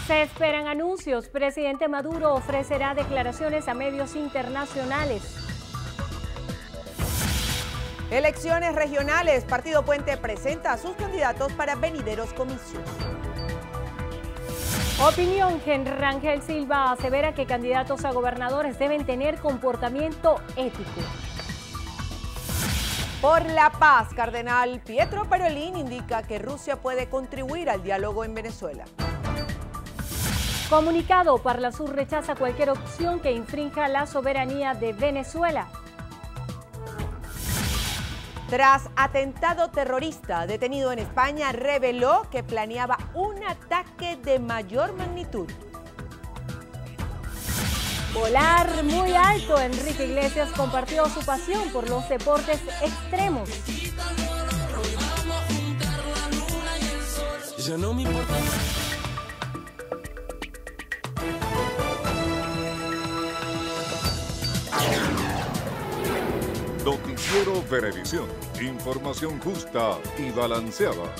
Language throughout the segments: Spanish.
Se esperan anuncios. Presidente Maduro ofrecerá declaraciones a medios internacionales. Elecciones regionales. Partido Puente presenta a sus candidatos para venideros comicios. Opinión. Rangel Silva asevera que candidatos a gobernadores deben tener comportamiento ético. Por la paz, Cardenal Pietro Parolin indica que Rusia puede contribuir al diálogo en Venezuela. Comunicado. Parlasur rechaza cualquier opción que infrinja la soberanía de Venezuela. Tras atentado terrorista, detenido en España reveló que planeaba un ataque de mayor magnitud. Volar muy alto. Enrique Iglesias compartió su pasión por los deportes extremos. Ya no me importa. Noticiero Venevisión. Información justa y balanceada.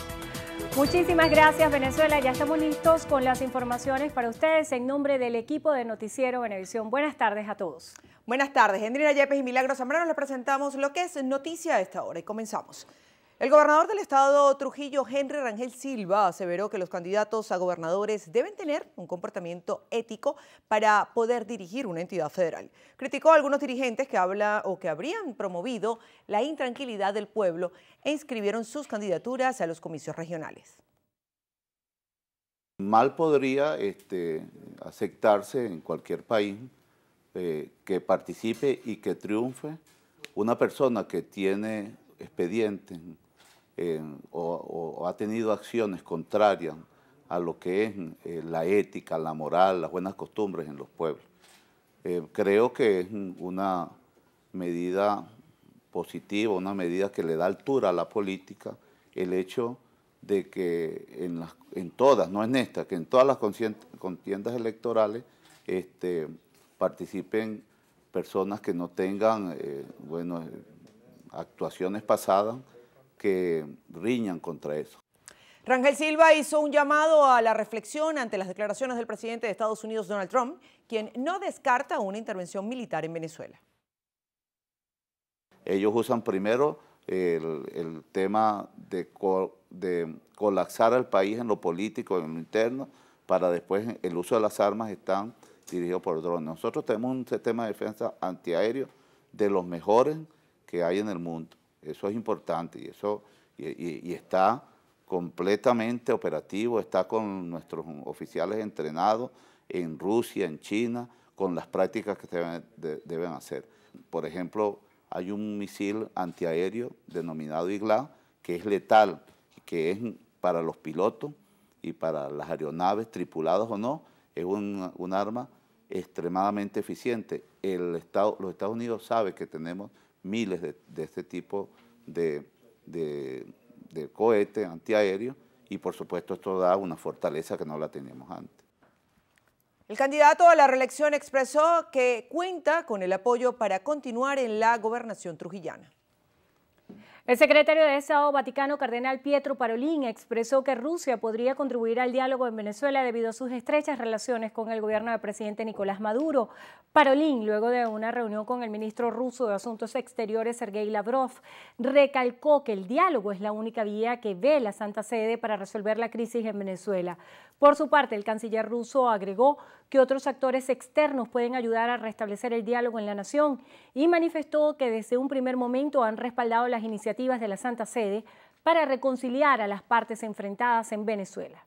Muchísimas gracias, Venezuela. Ya estamos listos con las informaciones para ustedes en nombre del equipo de Noticiero Venevisión. Buenas tardes a todos. Buenas tardes. Hendrina Yepes y Milagros Zambrano les presentamos lo que es noticia a esta hora y comenzamos. El gobernador del estado Trujillo, Henry Rangel Silva, aseveró que los candidatos a gobernadores deben tener un comportamiento ético para poder dirigir una entidad federal. Criticó a algunos dirigentes que habrían promovido la intranquilidad del pueblo e inscribieron sus candidaturas a los comicios regionales. Mal podría aceptarse en cualquier país que participe y que triunfe una persona que tiene expedientes o ha tenido acciones contrarias a lo que es la ética, la moral, las buenas costumbres en los pueblos. Creo que es una medida positiva, una medida que le da altura a la política, el hecho de que en todas, no en esta, que en todas las contiendas electorales participen personas que no tengan actuaciones pasadas que riñan contra eso. Rangel Silva hizo un llamado a la reflexión ante las declaraciones del presidente de Estados Unidos, Donald Trump, quien no descarta una intervención militar en Venezuela. Ellos usan primero el tema de colapsar al país en lo político, en lo interno, para después el uso de las armas están dirigidos por drones. Nosotros tenemos un sistema de defensa antiaéreo de los mejores que hay en el mundo. Eso es importante y está completamente operativo, está con nuestros oficiales entrenados en Rusia, en China, con las prácticas que deben hacer. Por ejemplo, hay un misil antiaéreo denominado IGLA que es letal, que es para los pilotos y para las aeronaves, tripuladas o no, es un arma extremadamente eficiente. Los Estados Unidos saben que tenemos miles de este tipo de cohetes antiaéreos y por supuesto esto da una fortaleza que no la teníamos antes. El candidato a la reelección expresó que cuenta con el apoyo para continuar en la gobernación trujillana. El secretario de Estado Vaticano, Cardenal Pietro Parolin, expresó que Rusia podría contribuir al diálogo en Venezuela debido a sus estrechas relaciones con el gobierno del presidente Nicolás Maduro. Parolin, luego de una reunión con el ministro ruso de Asuntos Exteriores, Sergei Lavrov, recalcó que el diálogo es la única vía que ve la Santa Sede para resolver la crisis en Venezuela. Por su parte, el canciller ruso agregó que otros actores externos pueden ayudar a restablecer el diálogo en la nación y manifestó que desde un primer momento han respaldado las iniciativas de la Santa Sede para reconciliar a las partes enfrentadas en Venezuela.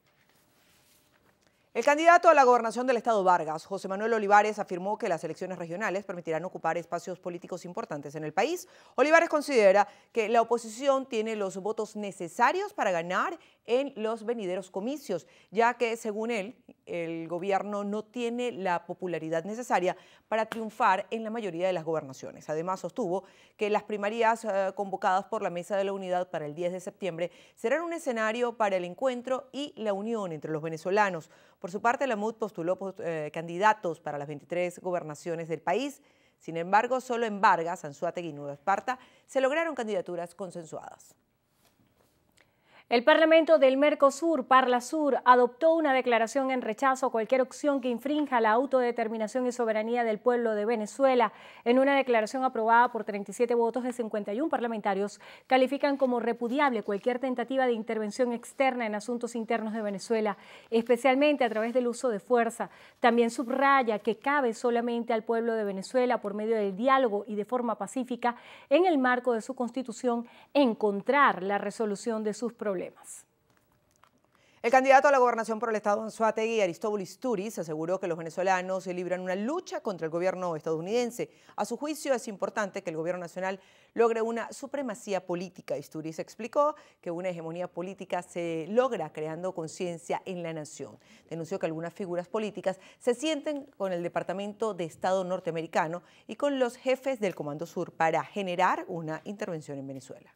El candidato a la gobernación del estado Vargas, José Manuel Olivares, afirmó que las elecciones regionales permitirán ocupar espacios políticos importantes en el país. Olivares considera que la oposición tiene los votos necesarios para ganar en los venideros comicios, ya que, según él, el gobierno no tiene la popularidad necesaria para triunfar en la mayoría de las gobernaciones. Además, sostuvo que las primarias convocadas por la Mesa de la Unidad para el 10 de septiembre serán un escenario para el encuentro y la unión entre los venezolanos. Por su parte, la MUD postuló candidatos para las 23 gobernaciones del país. Sin embargo, solo en Vargas, Anzoátegui y Nueva Esparta se lograron candidaturas consensuadas. El Parlamento del Mercosur, Parlasur, adoptó una declaración en rechazo a cualquier opción que infrinja la autodeterminación y soberanía del pueblo de Venezuela. En una declaración aprobada por 37 votos de 51 parlamentarios, califican como repudiable cualquier tentativa de intervención externa en asuntos internos de Venezuela, especialmente a través del uso de fuerza. También subraya que cabe solamente al pueblo de Venezuela, por medio del diálogo y de forma pacífica, en el marco de su Constitución, encontrar la resolución de sus problemas. El candidato a la gobernación por el estado Anzoátegui, Aristóbulo Istúriz, aseguró que los venezolanos se libran una lucha contra el gobierno estadounidense. A su juicio, es importante que el gobierno nacional logre una supremacía política. Istúriz explicó que una hegemonía política se logra creando conciencia en la nación. Denunció que algunas figuras políticas se sienten con el Departamento de Estado norteamericano y con los jefes del Comando Sur para generar una intervención en Venezuela.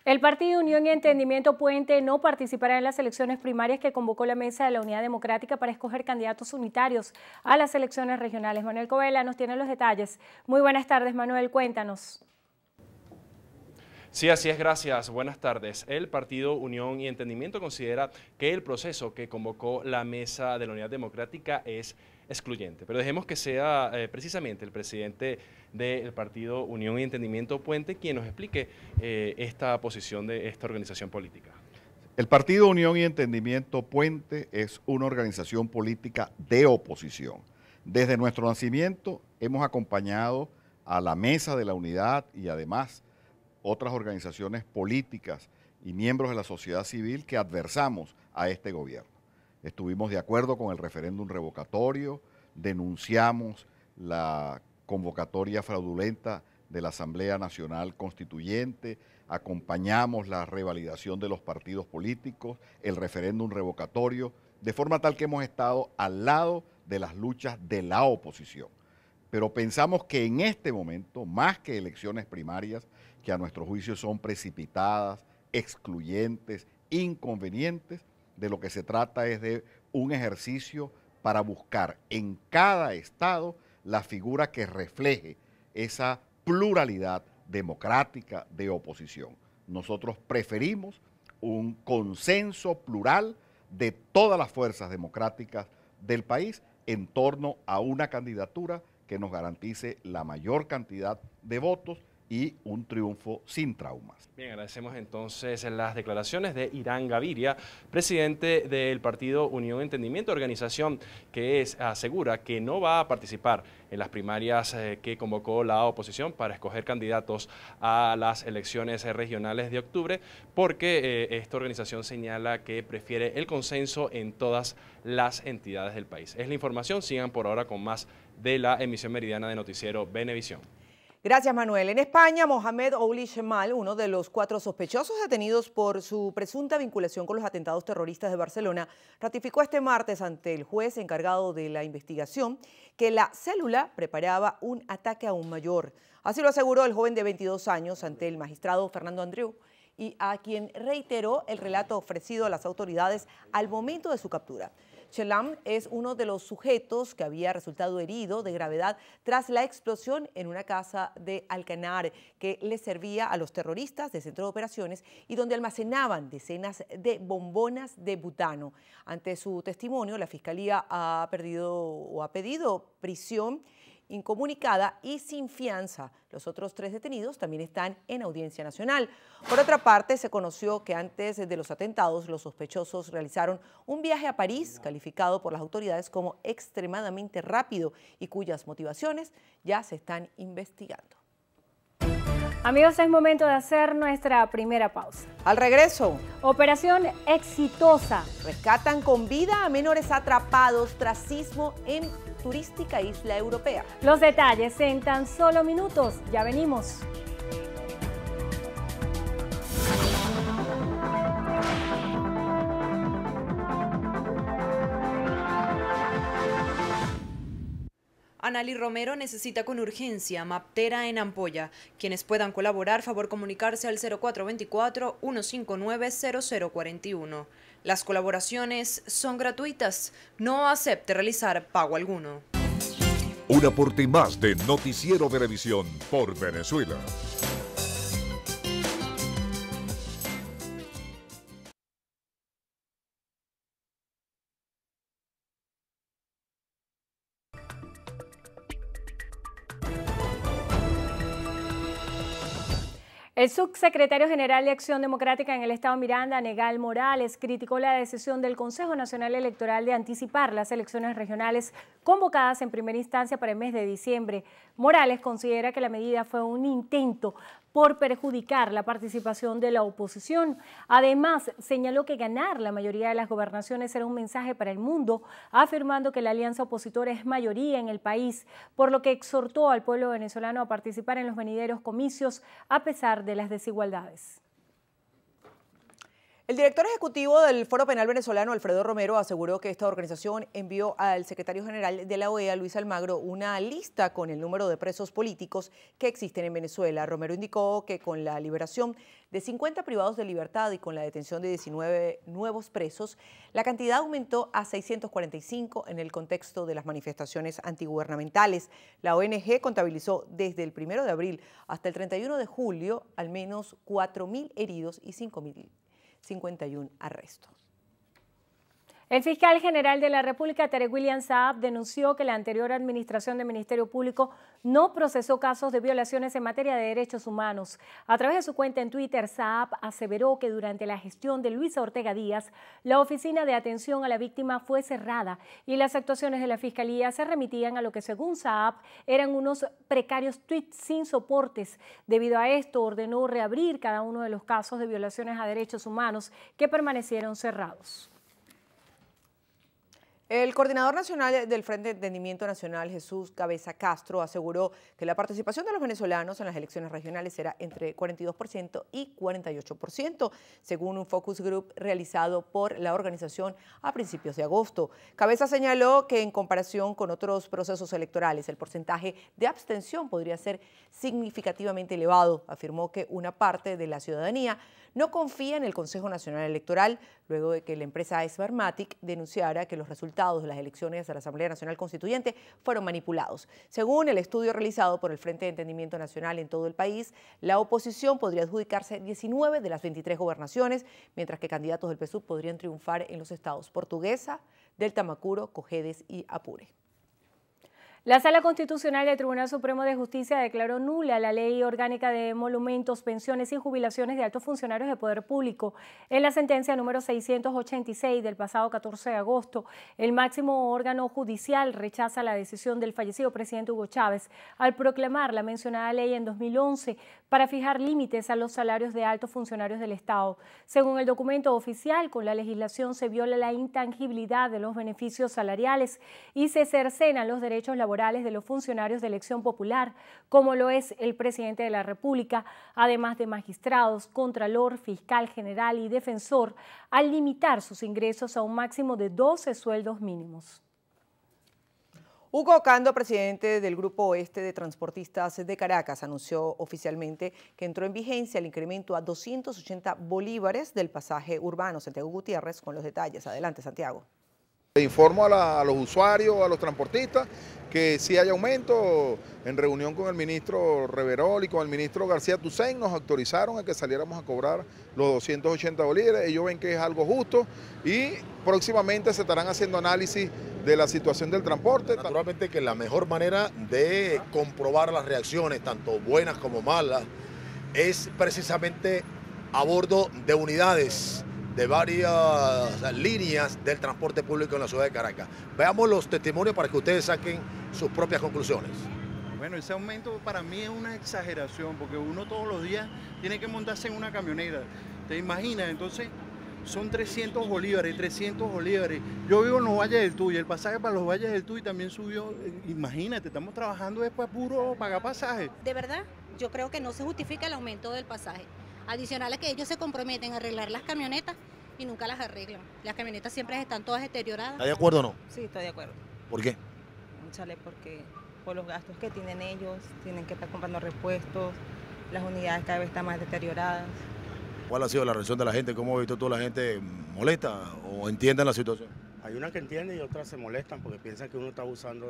El Partido Unión y Entendimiento Puente no participará en las elecciones primarias que convocó la Mesa de la Unidad Democrática para escoger candidatos unitarios a las elecciones regionales. Manuel Covela nos tiene los detalles. Muy buenas tardes, Manuel, cuéntanos. Sí, así es, gracias. Buenas tardes. El Partido Unión y Entendimiento considera que el proceso que convocó la Mesa de la Unidad Democrática es excluyente, pero dejemos que sea precisamente el presidente del Partido Unión y Entendimiento Puente quien nos explique esta posición de esta organización política. El Partido Unión y Entendimiento Puente es una organización política de oposición. Desde nuestro nacimiento hemos acompañado a la Mesa de la Unidad y además otras organizaciones políticas y miembros de la sociedad civil que adversamos a este gobierno. Estuvimos de acuerdo con el referéndum revocatorio, denunciamos la convocatoria fraudulenta de la Asamblea Nacional Constituyente, acompañamos la revalidación de los partidos políticos, el referéndum revocatorio, de forma tal que hemos estado al lado de las luchas de la oposición. Pero pensamos que en este momento, más que elecciones primarias, que a nuestro juicio son precipitadas, excluyentes, inconvenientes, de lo que se trata es de un ejercicio para buscar en cada estado la figura que refleje esa pluralidad democrática de oposición. Nosotros preferimos un consenso plural de todas las fuerzas democráticas del país en torno a una candidatura que nos garantice la mayor cantidad de votos y un triunfo sin traumas. Bien, agradecemos entonces las declaraciones de Irán Gaviria, presidente del Partido Unión Entendimiento, organización que asegura que no va a participar en las primarias que convocó la oposición para escoger candidatos a las elecciones regionales de octubre, porque esta organización señala que prefiere el consenso en todas las entidades del país. Es la información, sigan por ahora con más de la emisión meridiana de Noticiero Venevisión. Gracias, Manuel. En España, Mohamed Ould Shemal, uno de los 4 sospechosos detenidos por su presunta vinculación con los atentados terroristas de Barcelona, ratificó este martes ante el juez encargado de la investigación que la célula preparaba un ataque aún mayor. Así lo aseguró el joven de 22 años ante el magistrado Fernando Andreu, y a quien reiteró el relato ofrecido a las autoridades al momento de su captura. Shelam es uno de los sujetos que había resultado herido de gravedad tras la explosión en una casa de Alcanar que le servía a los terroristas de centro de operaciones y donde almacenaban decenas de bombonas de butano. Ante su testimonio, la Fiscalía ha pedido prisión incomunicada y sin fianza. Los otros 3 detenidos también están en audiencia nacional. Por otra parte, se conoció que antes de los atentados, los sospechosos realizaron un viaje a París, calificado por las autoridades como extremadamente rápido y cuyas motivaciones ya se están investigando. Amigos, es momento de hacer nuestra primera pausa. Al regreso, operación exitosa. Rescatan con vida a menores atrapados tras sismo en turística isla europea. Los detalles en tan solo minutos. Ya venimos. Analí Romero necesita con urgencia Maptera en ampolla. Quienes puedan colaborar, favor comunicarse al 0424-159-0041. Las colaboraciones son gratuitas. No acepte realizar pago alguno. Un aporte más de Noticiero Venevisión por Venezuela. El subsecretario general de Acción Democrática en el Estado Miranda, Negal Morales, criticó la decisión del Consejo Nacional Electoral de anticipar las elecciones regionales convocadas en primera instancia para el mes de diciembre. Morales considera que la medida fue un intento por perjudicar la participación de la oposición. Además, señaló que ganar la mayoría de las gobernaciones era un mensaje para el mundo, afirmando que la alianza opositora es mayoría en el país, por lo que exhortó al pueblo venezolano a participar en los venideros comicios a pesar de las desigualdades. El director ejecutivo del Foro Penal Venezolano, Alfredo Romero, aseguró que esta organización envió al secretario general de la OEA, Luis Almagro, una lista con el número de presos políticos que existen en Venezuela. Romero indicó que con la liberación de 50 privados de libertad y con la detención de 19 nuevos presos, la cantidad aumentó a 645 en el contexto de las manifestaciones antigubernamentales. La ONG contabilizó desde el 1 de abril hasta el 31 de julio al menos 4.000 heridos y 5.051 arrestos. El fiscal general de la República, Tarek William Saab, denunció que la anterior administración del Ministerio Público no procesó casos de violaciones en materia de derechos humanos. A través de su cuenta en Twitter, Saab aseveró que durante la gestión de Luisa Ortega Díaz, la oficina de atención a la víctima fue cerrada y las actuaciones de la Fiscalía se remitían a lo que, según Saab, eran unos precarios tweets sin soportes. Debido a esto, ordenó reabrir cada uno de los casos de violaciones a derechos humanos que permanecieron cerrados. El coordinador nacional del Frente de Entendimiento Nacional, Jesús Cabeza Castro, aseguró que la participación de los venezolanos en las elecciones regionales será entre 42% y 48%, según un focus group realizado por la organización a principios de agosto. Cabeza señaló que en comparación con otros procesos electorales, el porcentaje de abstención podría ser significativamente elevado. Afirmó que una parte de la ciudadanía no confía en el Consejo Nacional Electoral luego de que la empresa Smartmatic denunciara que los resultados de las elecciones de la Asamblea Nacional Constituyente fueron manipulados. Según el estudio realizado por el Frente de Entendimiento Nacional en todo el país, la oposición podría adjudicarse 19 de las 23 gobernaciones, mientras que candidatos del PSUV podrían triunfar en los estados Portuguesa, del Tamacuro, Cojedes y Apure. La Sala Constitucional del Tribunal Supremo de Justicia declaró nula la Ley Orgánica de Emolumentos, Pensiones y Jubilaciones de Altos Funcionarios de Poder Público. En la sentencia número 686 del pasado 14 de agosto, el máximo órgano judicial rechaza la decisión del fallecido presidente Hugo Chávez al proclamar la mencionada ley en 2011 para fijar límites a los salarios de altos funcionarios del Estado. Según el documento oficial, con la legislación se viola la intangibilidad de los beneficios salariales y se cercenan los derechos laborales de los funcionarios de elección popular, como lo es el presidente de la República, además de magistrados, contralor, fiscal general y defensor, al limitar sus ingresos a un máximo de 12 sueldos mínimos. Hugo Ocando, presidente del Grupo Oeste de Transportistas de Caracas, anunció oficialmente que entró en vigencia el incremento a 280 bolívares del pasaje urbano. Santiago Gutiérrez con los detalles. Adelante, Santiago. Informo a los usuarios, a los transportistas, que sí hay aumento. En reunión con el ministro Reverol y con el ministro García Tucen nos autorizaron a que saliéramos a cobrar los 280 bolívares. Ellos ven que es algo justo y próximamente se estarán haciendo análisis de la situación del transporte. Naturalmente que la mejor manera de comprobar las reacciones, tanto buenas como malas, es precisamente a bordo de unidades de varias líneas del transporte público en la ciudad de Caracas. Veamos los testimonios para que ustedes saquen sus propias conclusiones. Bueno, ese aumento para mí es una exageración, porque uno todos los días tiene que montarse en una camioneta. ¿Te imaginas? Entonces son 300 bolívares, 300 bolívares. Yo vivo en los Valles del Tuy, el pasaje para los Valles del Tuy también subió. Imagínate, estamos trabajando después puro pagar pasaje. De verdad, yo creo que no se justifica el aumento del pasaje. Adicional a que ellos se comprometen a arreglar las camionetas y nunca las arreglan. Las camionetas siempre están todas deterioradas. ¿Está de acuerdo o no? Sí, estoy de acuerdo. ¿Por qué? Chale, porque por los gastos que tienen ellos, tienen que estar comprando repuestos, las unidades cada vez están más deterioradas. ¿Cuál ha sido la reacción de la gente? ¿Cómo ha visto tú la gente molesta o entienden la situación? Hay una que entiende y otras se molestan porque piensan que uno está abusando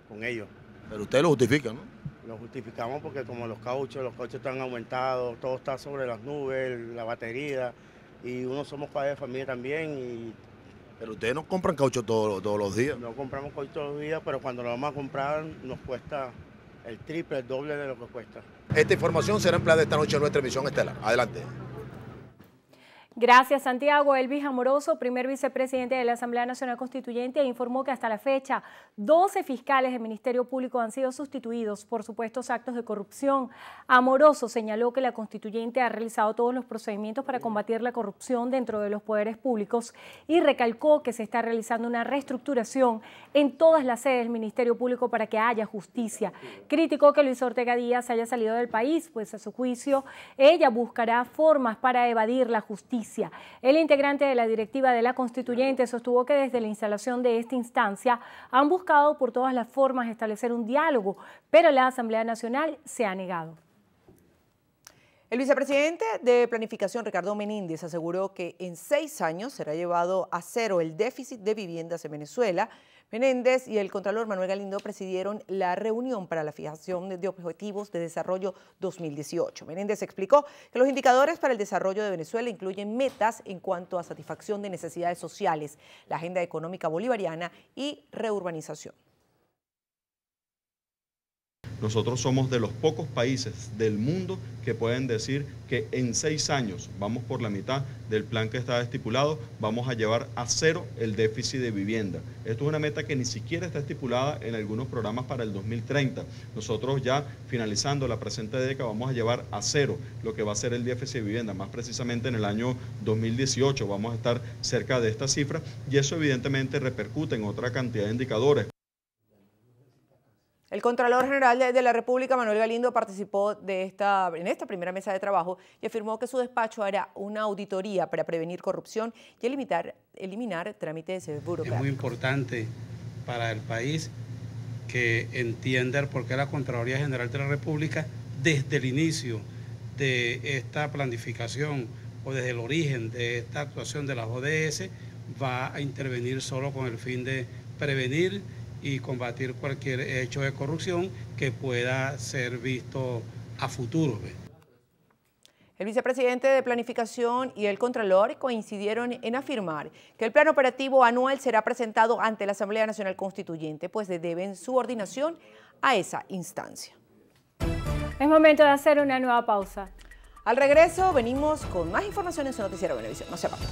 con ellos. Pero ustedes lo justifican, ¿no? Lo justificamos porque como los cauchos están aumentados, todo está sobre las nubes, la batería, y uno somos padres de familia también. Pero ustedes no compran caucho todos los días. No compramos caucho todos los días, pero cuando lo vamos a comprar nos cuesta el triple, el doble de lo que cuesta. Esta información será empleada esta noche en nuestra emisión estelar. Adelante. Gracias, Santiago. Elvis Amoroso, primer vicepresidente de la Asamblea Nacional Constituyente, informó que hasta la fecha 12 fiscales del Ministerio Público han sido sustituidos por supuestos actos de corrupción. Amoroso señaló que la constituyente ha realizado todos los procedimientos para combatir la corrupción dentro de los poderes públicos y recalcó que se está realizando una reestructuración en todas las sedes del Ministerio Público para que haya justicia. Criticó que Luis Ortega Díaz haya salido del país, pues a su juicio ella buscará formas para evadir la justicia. El integrante de la directiva de la Constituyente sostuvo que desde la instalación de esta instancia han buscado por todas las formas establecer un diálogo, pero la Asamblea Nacional se ha negado. El vicepresidente de Planificación, Ricardo Menéndez, aseguró que en 6 años será llevado a cero el déficit de viviendas en Venezuela. Menéndez y el contralor Manuel Galindo presidieron la reunión para la fijación de objetivos de desarrollo 2018. Menéndez explicó que los indicadores para el desarrollo de Venezuela incluyen metas en cuanto a satisfacción de necesidades sociales, la agenda económica bolivariana y reurbanización. Nosotros somos de los pocos países del mundo que pueden decir que en 6 años, vamos por la mitad del plan que está estipulado, vamos a llevar a cero el déficit de vivienda. Esto es una meta que ni siquiera está estipulada en algunos programas para el 2030. Nosotros ya finalizando la presente década vamos a llevar a cero lo que va a ser el déficit de vivienda. Más precisamente en el año 2018 vamos a estar cerca de esta cifra y eso evidentemente repercute en otra cantidad de indicadores. El Contralor General de la República, Manuel Galindo, participó en esta primera mesa de trabajo y afirmó que su despacho hará una auditoría para prevenir corrupción y eliminar trámites burocráticos. Es muy importante para el país que entienda por qué la Contraloría General de la República, desde el inicio de esta planificación o desde el origen de esta actuación de las ODS, va a intervenir solo con el fin de prevenir y combatir cualquier hecho de corrupción que pueda ser visto a futuro. El vicepresidente de Planificación y el Contralor coincidieron en afirmar que el plan operativo anual será presentado ante la Asamblea Nacional Constituyente, pues deben su ordinación a esa instancia. Es momento de hacer una nueva pausa. Al regreso venimos con más información en su noticiero Venevisión. No se aparten.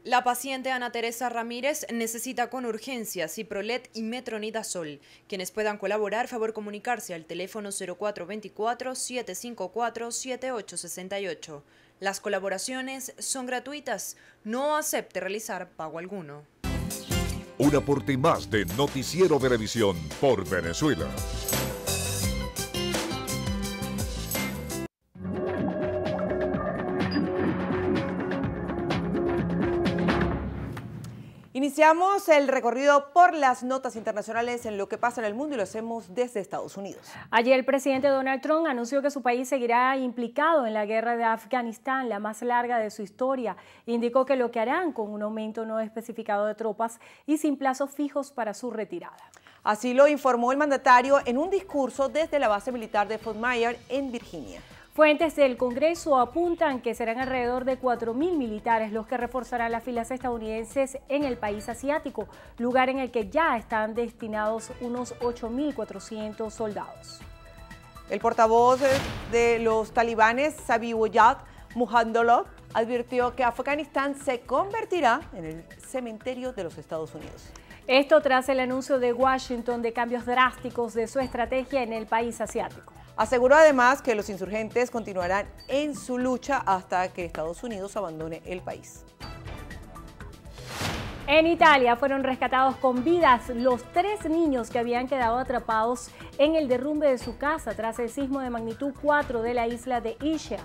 La paciente Ana Teresa Ramírez necesita con urgencia Ciprolet y Metronidazol. Quienes puedan colaborar, favor comunicarse al teléfono 0424-754-7868. Las colaboraciones son gratuitas. No acepte realizar pago alguno. Un aporte más de Noticiero Venevisión por Venezuela. Iniciamos el recorrido por las notas internacionales en lo que pasa en el mundo y lo hacemos desde Estados Unidos. Ayer el presidente Donald Trump anunció que su país seguirá implicado en la guerra de Afganistán, la más larga de su historia. Indicó que lo que harán con un aumento no especificado de tropas y sin plazos fijos para su retirada. Así lo informó el mandatario en un discurso desde la base militar de Fort Myers en Virginia. Fuentes del Congreso apuntan que serán alrededor de 4.000 militares los que reforzarán las filas estadounidenses en el país asiático, lugar en el que ya están destinados unos 8.400 soldados. El portavoz de los talibanes, Zabihullah Mujahidullah, advirtió que Afganistán se convertirá en el cementerio de los Estados Unidos. Esto tras el anuncio de Washington de cambios drásticos de su estrategia en el país asiático. Aseguró además que los insurgentes continuarán en su lucha hasta que Estados Unidos abandone el país. En Italia fueron rescatados con vidas los 3 niños que habían quedado atrapados en el derrumbe de su casa tras el sismo de magnitud 4 de la isla de Ischia.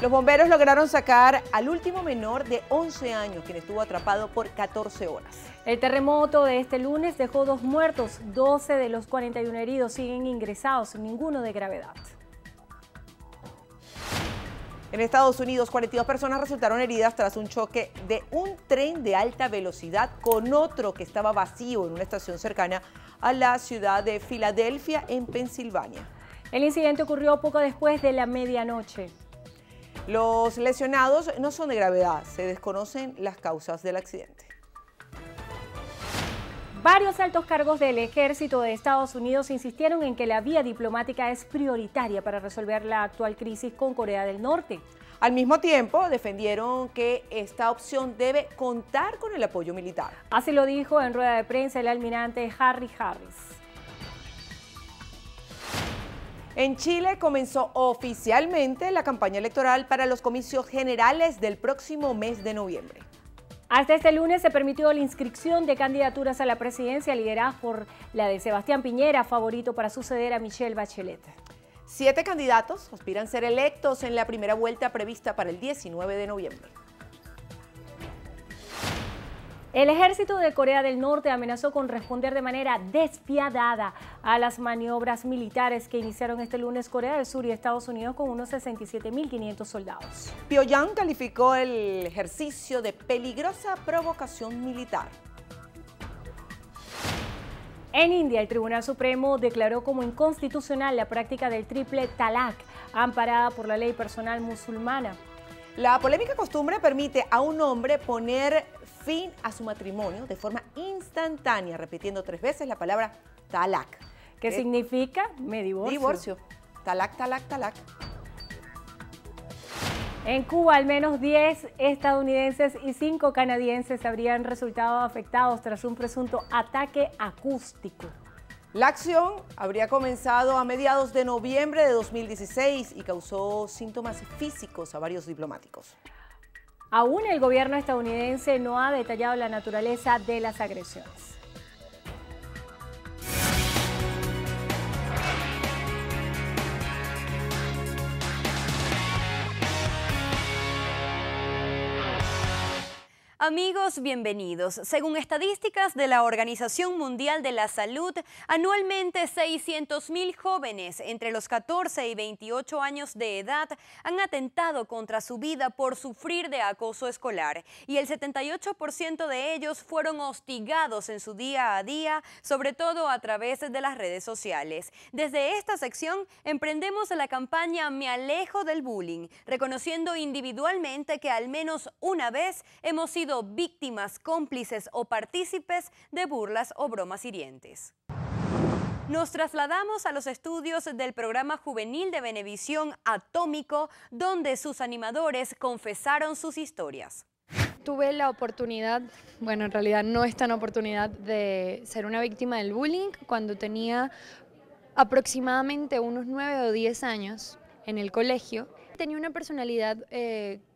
Los bomberos lograron sacar al último menor de 11 años, quien estuvo atrapado por 14 horas. El terremoto de este lunes dejó 2 muertos, 12 de los 41 heridos siguen ingresados, ninguno de gravedad. En Estados Unidos, 42 personas resultaron heridas tras un choque de un tren de alta velocidad con otro que estaba vacío en una estación cercana a la ciudad de Filadelfia, en Pensilvania. El incidente ocurrió poco después de la medianoche. Los lesionados no son de gravedad, se desconocen las causas del accidente. Varios altos cargos del ejército de Estados Unidos insistieron en que la vía diplomática es prioritaria para resolver la actual crisis con Corea del Norte. Al mismo tiempo, defendieron que esta opción debe contar con el apoyo militar. Así lo dijo en rueda de prensa el almirante Harry Harris. En Chile comenzó oficialmente la campaña electoral para los comicios generales del próximo mes de noviembre. Hasta este lunes se permitió la inscripción de candidaturas a la presidencia lideradas por la de Sebastián Piñera, favorito para suceder a Michelle Bachelet. 7 candidatos aspiran a ser electos en la primera vuelta prevista para el 19 de noviembre. El ejército de Corea del Norte amenazó con responder de manera despiadada a las maniobras militares que iniciaron este lunes Corea del Sur y Estados Unidos con unos 67.500 soldados. Pyongyang calificó el ejercicio de peligrosa provocación militar. En India, el Tribunal Supremo declaró como inconstitucional la práctica del triple talaq, amparada por la ley personal musulmana. La polémica costumbre permite a un hombre poner fin a su matrimonio de forma instantánea, repitiendo 3 veces la palabra talaq. ¿Qué significa? Me divorcio. Divorcio. Talaq, talaq, talaq. En Cuba, al menos 10 estadounidenses y 5 canadienses habrían resultado afectados tras un presunto ataque acústico. La acción habría comenzado a mediados de noviembre de 2016 y causó síntomas físicos a varios diplomáticos. Aún el gobierno estadounidense no ha detallado la naturaleza de las agresiones. Amigos, bienvenidos. Según estadísticas de la Organización Mundial de la Salud, anualmente 600.000 jóvenes entre los 14 y 28 años de edad han atentado contra su vida por sufrir de acoso escolar y el 78% de ellos fueron hostigados en su día a día, sobre todo a través de las redes sociales. Desde esta sección emprendemos la campaña Me Alejo del Bullying, reconociendo individualmente que al menos una vez hemos sido víctimas, cómplices o partícipes de burlas o bromas hirientes. Nos trasladamos a los estudios del programa juvenil de Venevisión Atómico, donde sus animadores confesaron sus historias. Tuve la oportunidad, bueno, en realidad no es tan oportunidad, de ser una víctima del bullying cuando tenía aproximadamente unos 9 o 10 años en el colegio. Tenía una personalidad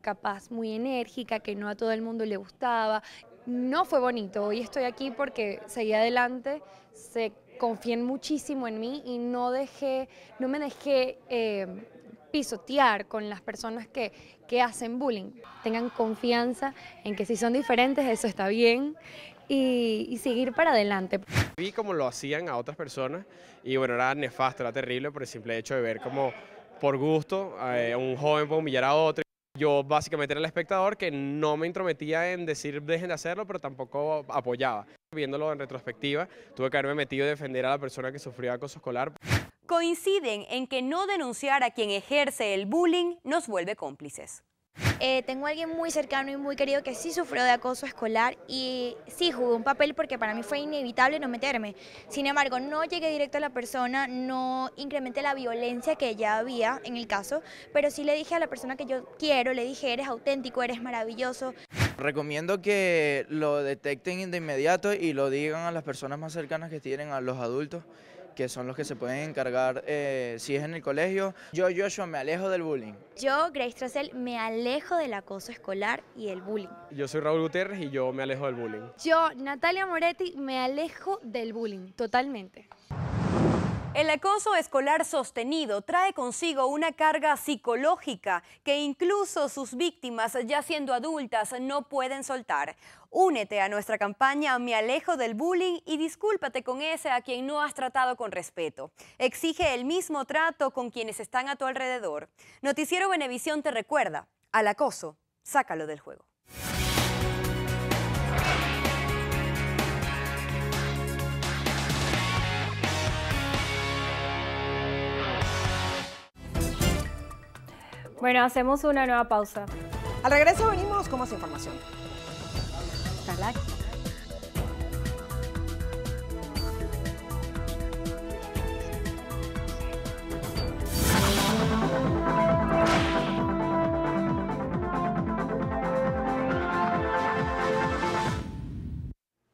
capaz, muy enérgica, que no a todo el mundo le gustaba. No fue bonito. Hoy estoy aquí porque seguí adelante, confié muchísimo en mí y no me dejé pisotear con las personas que hacen bullying. Tengan confianza en que si son diferentes, eso está bien y seguir para adelante. Vi cómo lo hacían a otras personas y bueno, era nefasto, era terrible por el simple hecho de ver cómo por gusto un joven puede humillar a otro. Yo básicamente era el espectador que no me intrometía en decir dejen de hacerlo, pero tampoco apoyaba. Viéndolo en retrospectiva, tuve que haberme metido a defender a la persona que sufría acoso escolar. Coinciden en que no denunciar a quien ejerce el bullying nos vuelve cómplices. Tengo a alguien muy cercano y muy querido que sí sufrió de acoso escolar y sí jugó un papel porque para mí fue inevitable no meterme. Sin embargo, no llegué directo a la persona, no incrementé la violencia que ya había en el caso, pero sí le dije a la persona que yo quiero, le dije eres auténtico, eres maravilloso. Recomiendo que lo detecten de inmediato y lo digan a las personas más cercanas que tienen, a los adultos, que son los que se pueden encargar si es en el colegio. Yo, Joshua, me alejo del bullying. Yo, Grace Tracel, me alejo del acoso escolar y el bullying. Yo soy Raúl Gutiérrez y yo me alejo del bullying. Yo, Natalia Moretti, me alejo del bullying, totalmente. El acoso escolar sostenido trae consigo una carga psicológica que incluso sus víctimas, ya siendo adultas, no pueden soltar. Únete a nuestra campaña Me Alejo del Bullying y discúlpate con ese a quien no has tratado con respeto. Exige el mismo trato con quienes están a tu alrededor. Noticiero Venevisión te recuerda, al acoso, sácalo del juego. Bueno, hacemos una nueva pausa. Al regreso venimos con más información. Hasta la...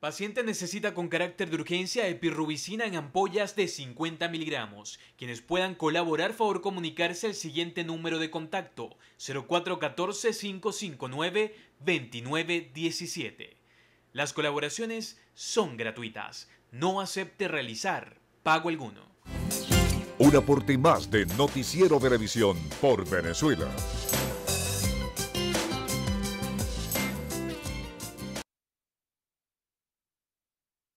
Paciente necesita con carácter de urgencia epirubicina en ampollas de 50 miligramos. Quienes puedan colaborar, favor comunicarse al siguiente número de contacto: 0414-559-2917. Las colaboraciones son gratuitas. No acepte realizar pago alguno. Un aporte más de Noticiero Venevisión por Venezuela.